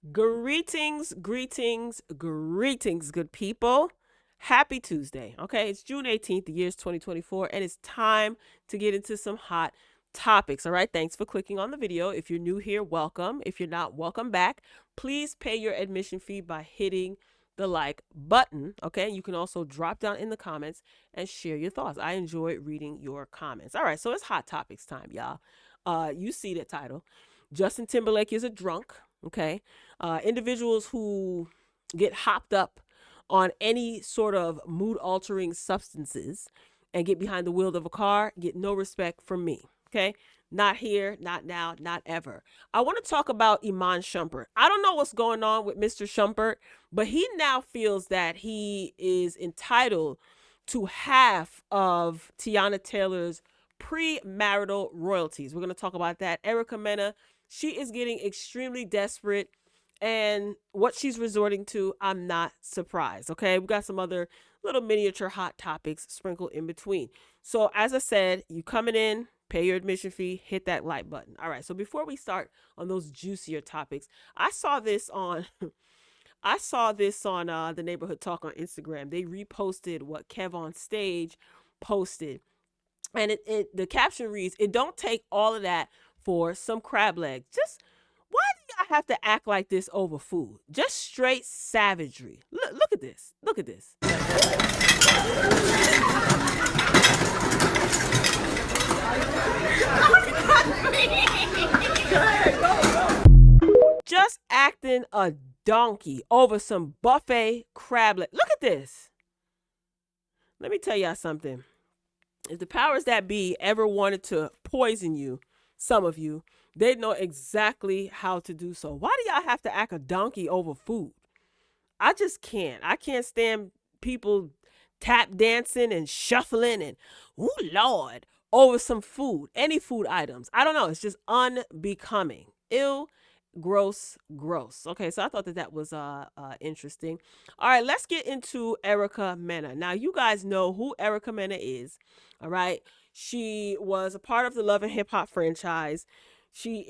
Greetings, greetings, greetings, good people. Happy Tuesday. Okay, it's June 18th, the year's 2024, and it's time to get into some hot topics. All right, thanks for clicking on the video. If you're new here, welcome. If you're not, welcome back. Please pay your admission fee by hitting the like button. Okay, you can also drop down in the comments and share your thoughts. I enjoy reading your comments. All right, so it's hot topics time, y'all. You see the title. Justin Timberlake is a drunk. Okay, individuals who get hopped up on any sort of mood altering substances and get behind the wheel of a car get no respect from me. Okay. Not here, not now, not ever. I want to talk about Iman Shumpert. I don't know what's going on with Mr. Shumpert, but he now feels that he is entitled to half of Teyana Taylor's premarital royalties. We're going to talk about that. Erica Mena, she is getting extremely desperate, and what she's resorting to, I'm not surprised. Okay, we got some other little miniature hot topics sprinkled in between. So as I said, you coming in, pay your admission fee, hit that like button. All right, so before we start on those juicier topics, I saw this on the Neighborhood Talk on Instagram. They reposted what Kev on Stage posted, and the caption reads, "It don't take all of that for some crab legs. Just why do y'all have to act like this over food? Just straight savagery. Look at this. Look at this. Just acting a donkey over some buffet crab leg. Look at this. Let me tell y'all something. If the powers that be ever wanted to poison you, some of you, they know exactly how to do so. Why do y'all have to act a donkey over food? I just can't. I can't stand people tap dancing and shuffling and, oh Lord, over some food, any food items. I don't know. It's just unbecoming. Ill, gross, gross. Okay, so I thought that was interesting. All right, let's get into Erica Mena. Now, you guys know who Erica Mena is. All right, she was a part of the Love and Hip Hop franchise. She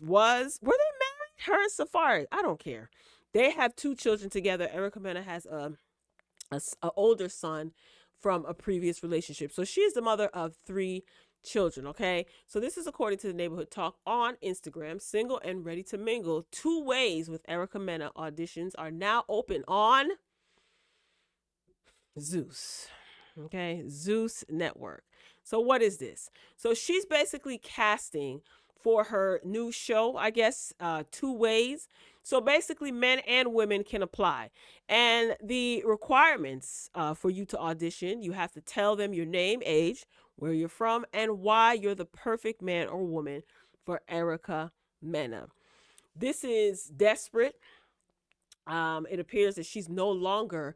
were they married? Her and Safari. I don't care. They have 2 children together. Erica Mena has a older son from a previous relationship. So she is the mother of 3 children. Okay. So this is according to the Neighborhood Talk on Instagram. Single and ready to mingle. 2 ways with Erica Mena auditions are now open on Zeus. Okay. Zeus Network. So what is this? So she's basically casting for her new show, I guess, 2 ways. So basically, men and women can apply. And the requirements for you to audition, you have to tell them your name, age, where you're from, and why you're the perfect man or woman for Erica Mena. This is desperate. It appears that she's no longer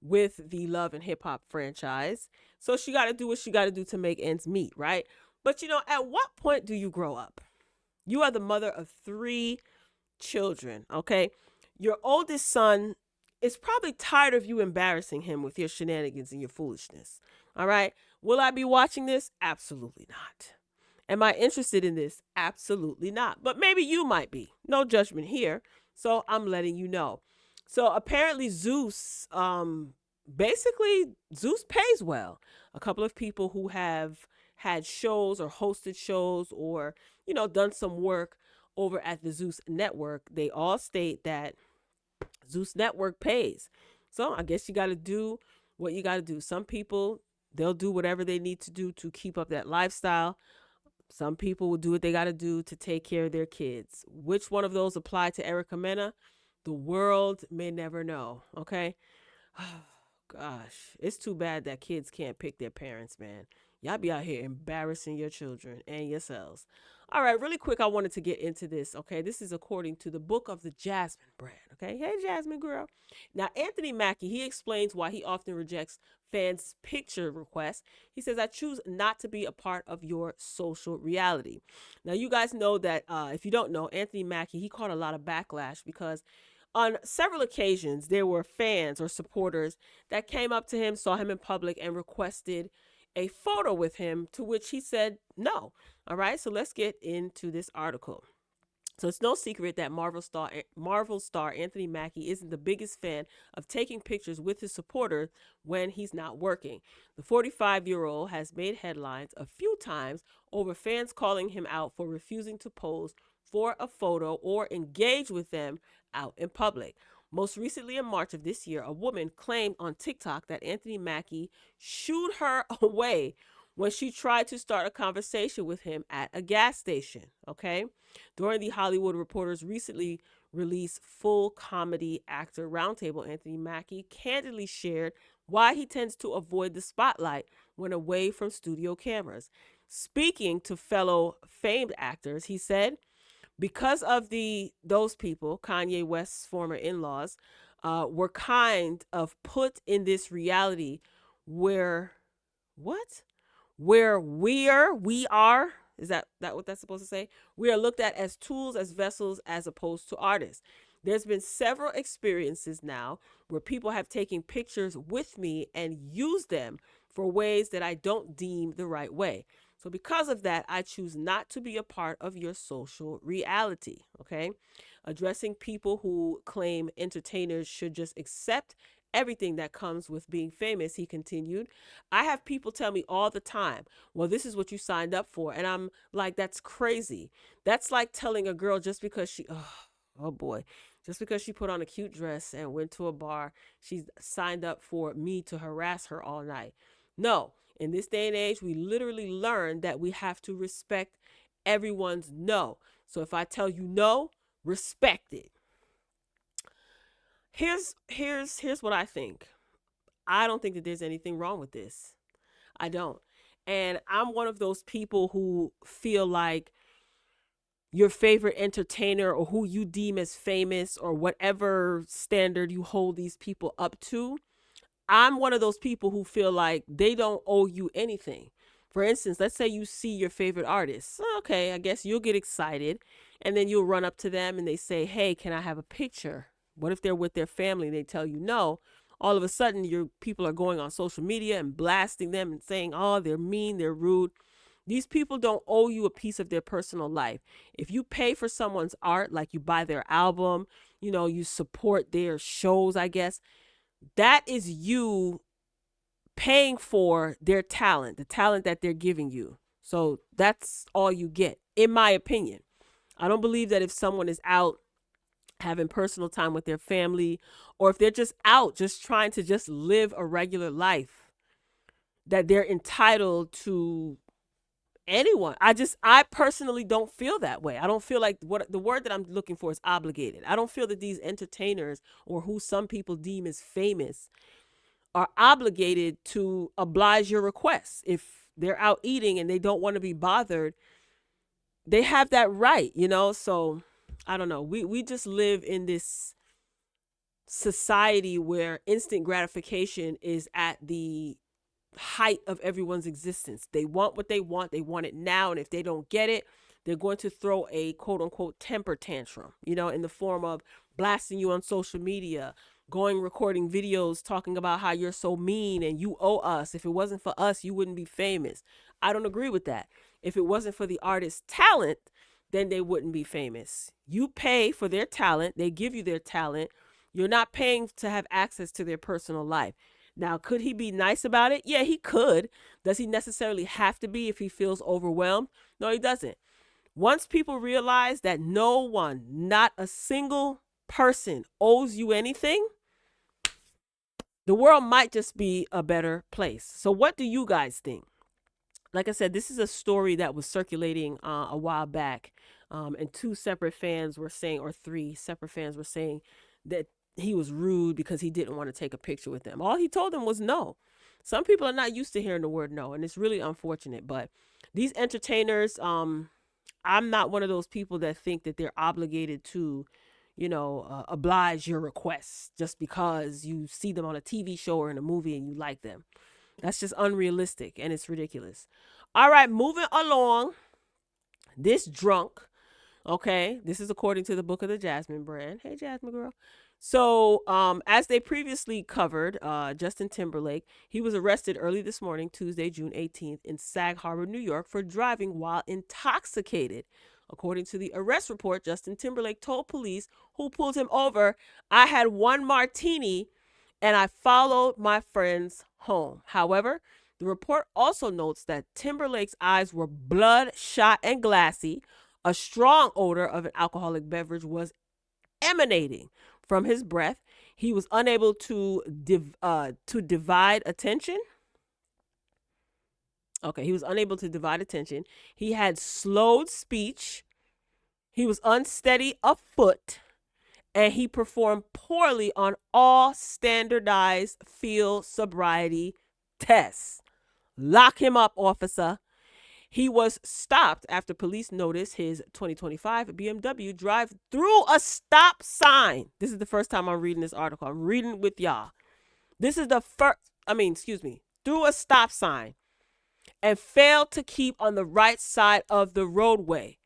with the Love and Hip Hop franchise. So she got to do what she got to do to make ends meet, right? But at what point do you grow up? You are the mother of 3 children, okay? Your oldest son is probably tired of you embarrassing him with your shenanigans and your foolishness. All right? Will I be watching this? Absolutely not. Am I interested in this? Absolutely not. But maybe you might be. No judgment here. So I'm letting you know. So apparently Zeus, basically Zeus pays well. A couple of people who have had shows or hosted shows or, done some work over at the Zeus Network, they all state that Zeus Network pays. So I guess you got to do what you got to do. Some people, they'll do whatever they need to do to keep up that lifestyle. Some people will do what they got to do to take care of their kids. Which one of those apply to Erica Mena? The world may never know. Okay. Oh, gosh, it's too bad that kids can't pick their parents, man. Y'all be out here embarrassing your children and yourselves. All right, really quick, I wanted to get into this. Okay, this is according to the book of the Jasmine brand. Okay, hey, Jasmine girl. Now, Anthony Mackie, he explains why he often rejects fans' picture requests. He says, "I choose not to be a part of your social reality." Now, you guys know that if you don't know, Anthony Mackie, he caught a lot of backlash because on several occasions, there were fans or supporters that came up to him, saw him in public, and requested a photo with him, to which he said no. All right, so let's get into this article. So it's no secret that Marvel star Anthony Mackie isn't the biggest fan of taking pictures with his supporters when he's not working. The 45-year-old has made headlines a few times over fans calling him out for refusing to pose for a photo or engage with them out in public. Most recently, in March of this year, a woman claimed on TikTok that Anthony Mackie shooed her away when she tried to start a conversation with him at a gas station. Okay. During the Hollywood Reporter's recently released full comedy actor roundtable, Anthony Mackie candidly shared why he tends to avoid the spotlight when away from studio cameras. Speaking to fellow famed actors, he said, because of those people, Kanye West's former in-laws, were kind of put in this reality where what? Where we are, is that what that's supposed to say? We are looked at as tools, as vessels, as opposed to artists. There's been several experiences now where people have taken pictures with me and used them for ways that I don't deem the right way. So because of that, I choose not to be a part of your social reality. Okay. Addressing people who claim entertainers should just accept everything that comes with being famous, he continued. I have people tell me all the time, well, this is what you signed up for. And I'm like, that's crazy. That's like telling a girl just because oh boy, just because she put on a cute dress and went to a bar, she's signed up for me to harass her all night. No, in this day and age, we literally learn that we have to respect everyone's no. So if I tell you no, respect it. Here's what I think. I don't think that there's anything wrong with this. I don't. And I'm one of those people who feel like your favorite entertainer or who you deem as famous or whatever standard you hold these people up to, I'm one of those people who feel like they don't owe you anything. For instance, let's say you see your favorite artist. Okay, I guess you'll get excited and then you'll run up to them and they say, "Hey, can I have a picture?" What if they're with their family and they tell you no? All of a sudden, your people are going on social media and blasting them and saying, "Oh, they're mean, they're rude." These people don't owe you a piece of their personal life. If you pay for someone's art, like you buy their album, you support their shows, I guess, that is you paying for their talent, the talent that they're giving you. So that's all you get, in my opinion. I don't believe that if someone is out having personal time with their family, or if they're just out just trying to just live a regular life, that they're entitled to anyone. I personally don't feel that way. I don't feel like, what the word that I'm looking for is obligated. I don't feel that these entertainers, or who some people deem as famous, are obligated to oblige your requests. If they're out eating and they don't want to be bothered, they have that right. So I don't know. We just live in this society where instant gratification is at the height of everyone's existence. They want what they want it now, and if they don't get it, they're going to throw a quote unquote temper tantrum, in the form of blasting you on social media, recording videos talking about how you're so mean and you owe us. If it wasn't for us, you wouldn't be famous. I don't agree with that. If it wasn't for the artist's talent, then they wouldn't be famous. You pay for their talent, they give you their talent. You're not paying to have access to their personal life. Now, could he be nice about it? Yeah, he could. Does he necessarily have to be if he feels overwhelmed? No, he doesn't. Once people realize that no one, not a single person, owes you anything, the world might just be a better place. So what do you guys think? Like I said, this is a story that was circulating a while back, and two separate fans were saying, or three separate fans were saying, that he was rude because he didn't want to take a picture with them. All he told them was no. Some people are not used to hearing the word no, and it's really unfortunate. But these entertainers, I'm not one of those people that think that they're obligated to, oblige your requests just because you see them on a TV show or in a movie and you like them. That's just unrealistic and it's ridiculous. All right, moving along. This drunk, okay, this is according to the Book of the Jasmine brand. Hey, Jasmine girl. So, as they previously covered, Justin Timberlake, he was arrested early this morning, Tuesday, June 18th, in Sag Harbor, New York, for driving while intoxicated. According to the arrest report, Justin Timberlake told police who pulled him over, "I had one martini and I followed my friends home." However, the report also notes that Timberlake's eyes were bloodshot and glassy. A strong odor of an alcoholic beverage was emanating from his breath. He was unable to divide attention. Okay, he was unable to divide attention. He had slowed speech. He was unsteady of foot, and he performed poorly on all standardized field sobriety tests. Lock him up, officer. He was stopped after police noticed his 2025 BMW drive through a stop sign. This is the first time I'm reading this article. I'm reading with y'all. This is the first, through a stop sign and failed to keep on the right side of the roadway.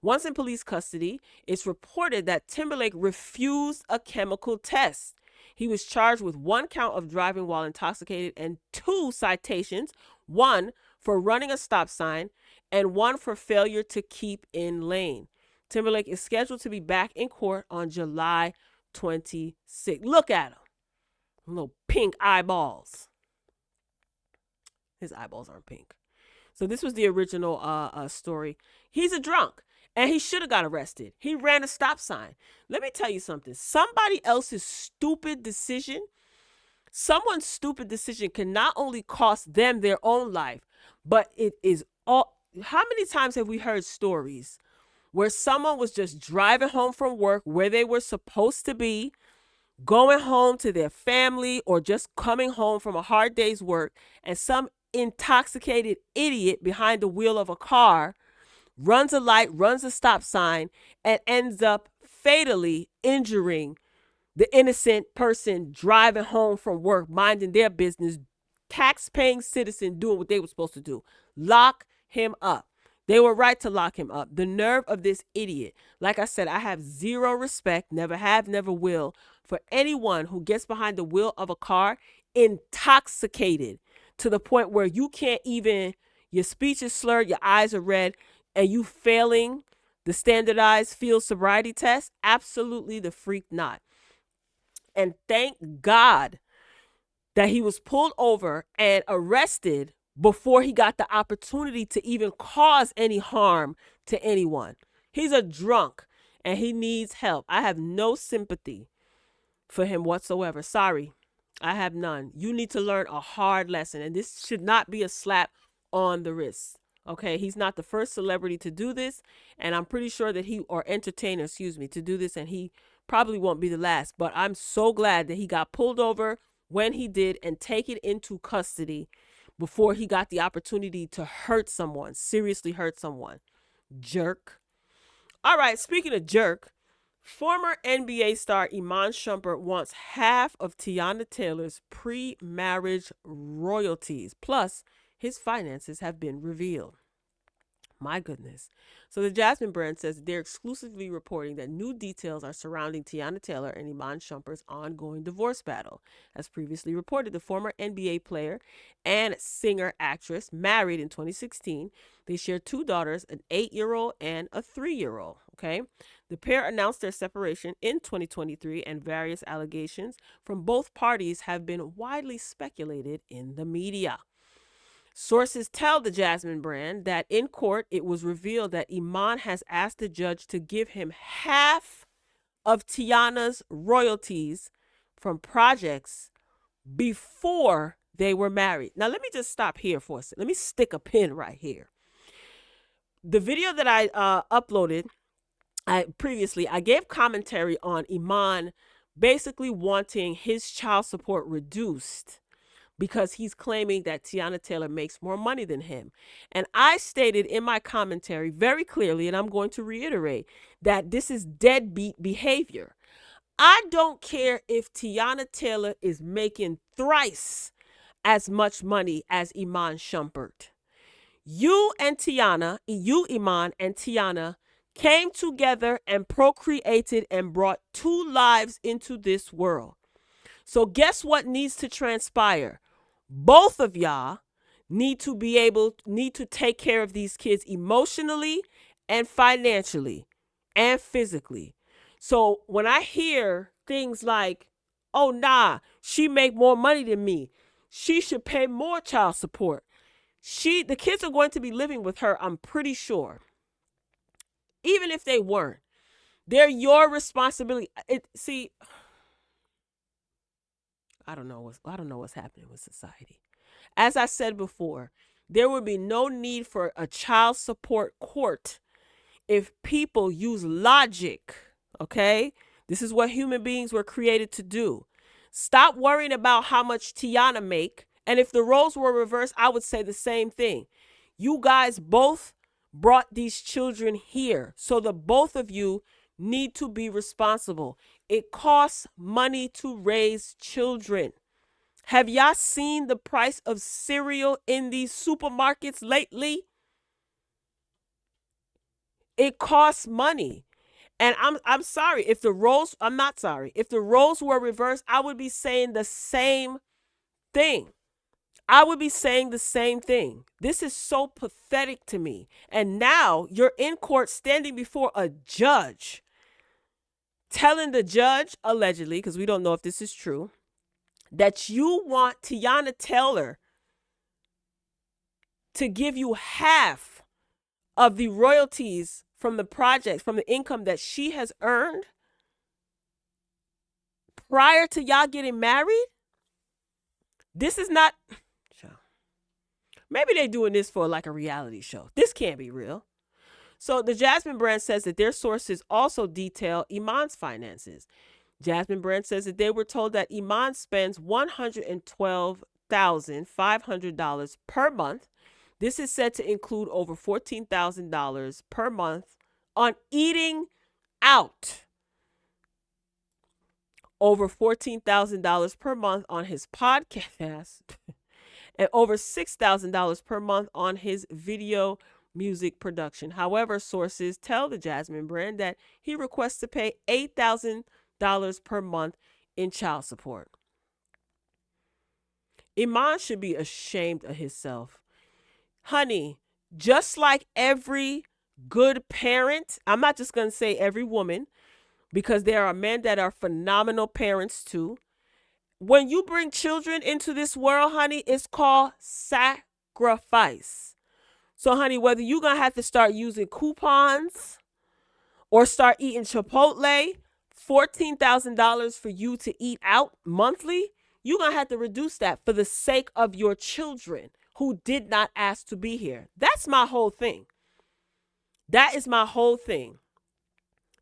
Once in police custody, it's reported that Timberlake refused a chemical test. He was charged with 1 count of driving while intoxicated and 2 citations, 1 for running a stop sign and 1 for failure to keep in lane. Timberlake is scheduled to be back in court on July 26th. Look at him. Little pink eyeballs. His eyeballs aren't pink. So this was the original story. He's a drunk, and he should have got arrested. He ran a stop sign. Let me tell you something. Somebody else's stupid decision, someone's stupid decision can not only cost them their own life, but it is all. How many times have we heard stories where someone was just driving home from work where they were supposed to be, going home to their family, or just coming home from a hard day's work, and some intoxicated idiot behind the wheel of a car runs a light, runs a stop sign, and ends up fatally injuring the innocent person driving home from work, minding their business, tax-paying citizen doing what they were supposed to do. Lock him up. They were right to lock him up. The nerve of this idiot. Like I said, I have zero respect, never have, never will, for anyone who gets behind the wheel of a car intoxicated to the point where you can't even, your speech is slurred, your eyes are red, and you failing the standardized field sobriety test. Absolutely the freak not. And thank God that he was pulled over and arrested before he got the opportunity to even cause any harm to anyone. He's a drunk and he needs help. I have no sympathy for him whatsoever. Sorry, I have none. You need to learn a hard lesson, and this should not be a slap on the wrist. Okay, he's not the first celebrity to do this, and I'm pretty sure that entertainer, to do this, and he probably won't be the last. But I'm so glad that he got pulled over when he did and taken into custody before he got the opportunity to hurt someone, seriously hurt someone. Jerk. All right, speaking of jerk, former NBA star Iman Shumpert wants half of Teyana Taylor's pre-marriage royalties. Plus, his finances have been revealed. My goodness. So the Jasmine brand says they're exclusively reporting that new details are surrounding Teyana Taylor and Iman Shumpert's ongoing divorce battle. As previously reported, the former NBA player and singer-actress married in 2016. They share 2 daughters, an 8-year-old and a 3-year-old. Okay. The pair announced their separation in 2023, and various allegations from both parties have been widely speculated in the media. Sources tell the Jasmine brand that in court, it was revealed that Iman has asked the judge to give him half of Teyana's royalties from projects before they were married. Now, let me just stop here for a second. Let me stick a pin right here. The video that I uploaded previously, I gave commentary on Iman basically wanting his child support reduced because he's claiming that Teyana Taylor makes more money than him. And I stated in my commentary very clearly, and I'm going to reiterate, that this is deadbeat behavior. I don't care if Teyana Taylor is making thrice as much money as Iman Shumpert. You, Iman and Teyana came together and procreated and brought 2 lives into this world. So guess what needs to transpire? Both of y'all need to take care of these kids emotionally and financially and physically. So when I hear things like, oh nah, she make more money than me, she should pay more child support, the kids are going to be living with her, I'm pretty sure. Even if they weren't, they're your responsibility. I don't know what's happening with society. As I said before, there would be no need for a child support court if people use logic. Okay? This is what human beings were created to do. Stop worrying about how much Teyana make. And if the roles were reversed, I would say the same thing. You guys both brought these children here. So the both of you need to be responsible. It costs money to raise children. Have y'all seen the price of cereal in these supermarkets lately? It costs money. And I'm sorry if the roles, I'm not sorry. If the roles were reversed, I would be saying the same thing. I would be saying the same thing. This is so pathetic to me. And now you're in court standing before a judge, telling the judge, allegedly, because we don't know if this is true, that you want Teyana Taylor to give you half of the royalties from the projects, from the income that she has earned prior to y'all getting married. This is not, maybe they're doing this for like a reality show. This can't be real. So the Jasmine brand says that their sources also detail Iman's finances. Jasmine brand says that they were told that Iman spends $112,500 per month. This is said to include over $14,000 per month on eating out, over $14,000 per month on his podcast, and over $6,000 per month on his video music production. However, sources tell the Jasmine brand that he requests to pay $8,000 per month in child support. Iman should be ashamed of himself. Honey, just like every good parent, I'm not just going to say every woman, because there are men that are phenomenal parents too. When you bring children into this world, honey, it's called sacrifice. So, honey, whether you're going to have to start using coupons or start eating Chipotle, $14,000 for you to eat out monthly, you're going to have to reduce that for the sake of your children who did not ask to be here. That's my whole thing. That is my whole thing.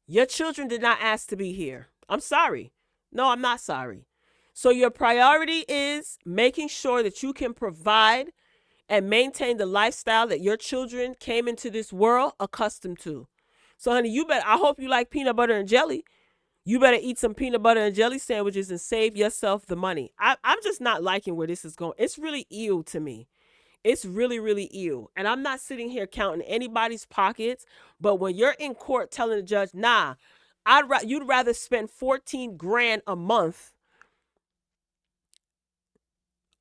Your children did not ask to be here. I'm sorry. No, I'm not sorry. So your priority is making sure that you can provide and maintain the lifestyle that your children came into this world accustomed to. So, honey, I hope you like peanut butter and jelly. You better eat some peanut butter and jelly sandwiches and save yourself the money. I'm just not liking where this is going. It's really ill to me. It's really, really ill. And I'm not sitting here counting anybody's pockets. But when you're in court telling the judge, nah, you'd rather spend 14 grand a month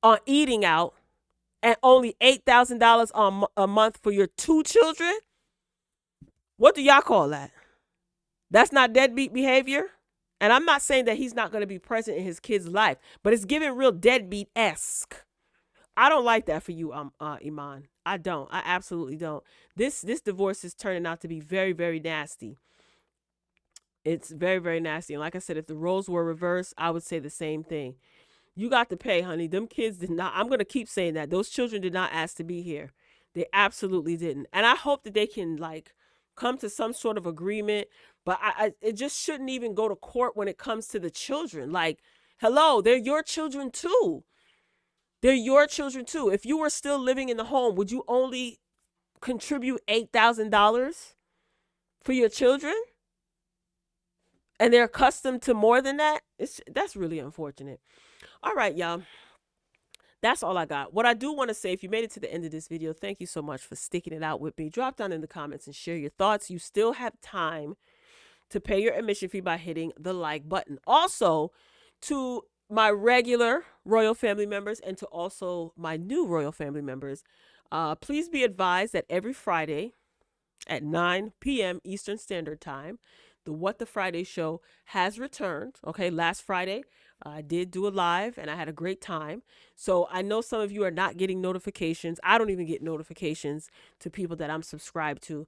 on eating out and only $8,000 a month for your two children. What do y'all call that? That's not deadbeat behavior. And I'm not saying that he's not going to be present in his kid's life, but it's giving real deadbeat-esque. I don't like that for you, Iman. I don't. I absolutely don't. This divorce is turning out to be very, very nasty. It's very, very nasty. And like I said, if the roles were reversed, I would say the same thing. You got to pay, honey. Them kids did not. I'm going to keep saying that. Those children did not ask to be here. They absolutely didn't. And I hope that they can come to some sort of agreement. But it just shouldn't even go to court when it comes to the children. Hello, they're your children too. They're your children too. If you were still living in the home, would you only contribute $8,000 for your children? And they're accustomed to more than that? That's really unfortunate. All right, y'all. That's all I got. What I do want to say, if you made it to the end of this video, thank you so much for sticking it out with me. Drop down in the comments and share your thoughts. You still have time to pay your admission fee by hitting the like button. Also, to my regular royal family members and to also my new royal family members, please be advised that every Friday at 9 p.m. Eastern Standard Time, the What the Friday show has returned. Okay, last Friday, I did do a live and I had a great time. So I know some of you are not getting notifications. I don't even get notifications to people that I'm subscribed to.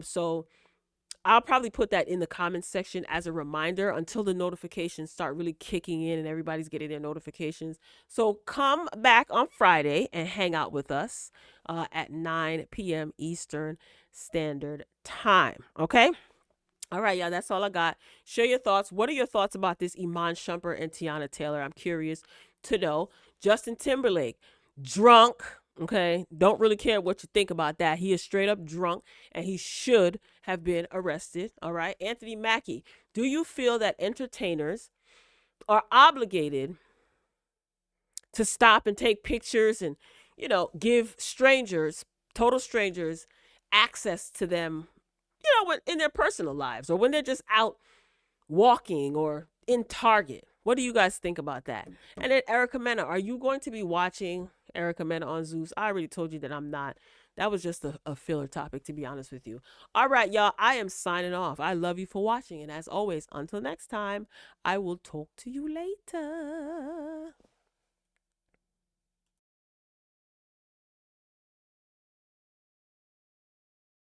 So I'll probably put that in the comments section as a reminder until the notifications start really kicking in and everybody's getting their notifications. So come back on Friday and hang out with us at 9 p.m. Eastern Standard Time. Okay? All right, y'all, that's all I got. Share your thoughts. What are your thoughts about this Iman Shumpert and Teyana Taylor? I'm curious to know. Justin Timberlake, drunk. Okay, don't really care what you think about that. He is straight up drunk and he should have been arrested. All right, Anthony Mackie, do you feel that entertainers are obligated to stop and take pictures and, give strangers, total strangers, access to them, in their personal lives or when they're just out walking or in Target? What do you guys think about that? And then Erica Mena, are you going to be watching Erica Mena on Zeus? I already told you that I'm not. That was just a filler topic, to be honest with you. All right, y'all, I am signing off. I love you for watching. And as always, until next time, I will talk to you later.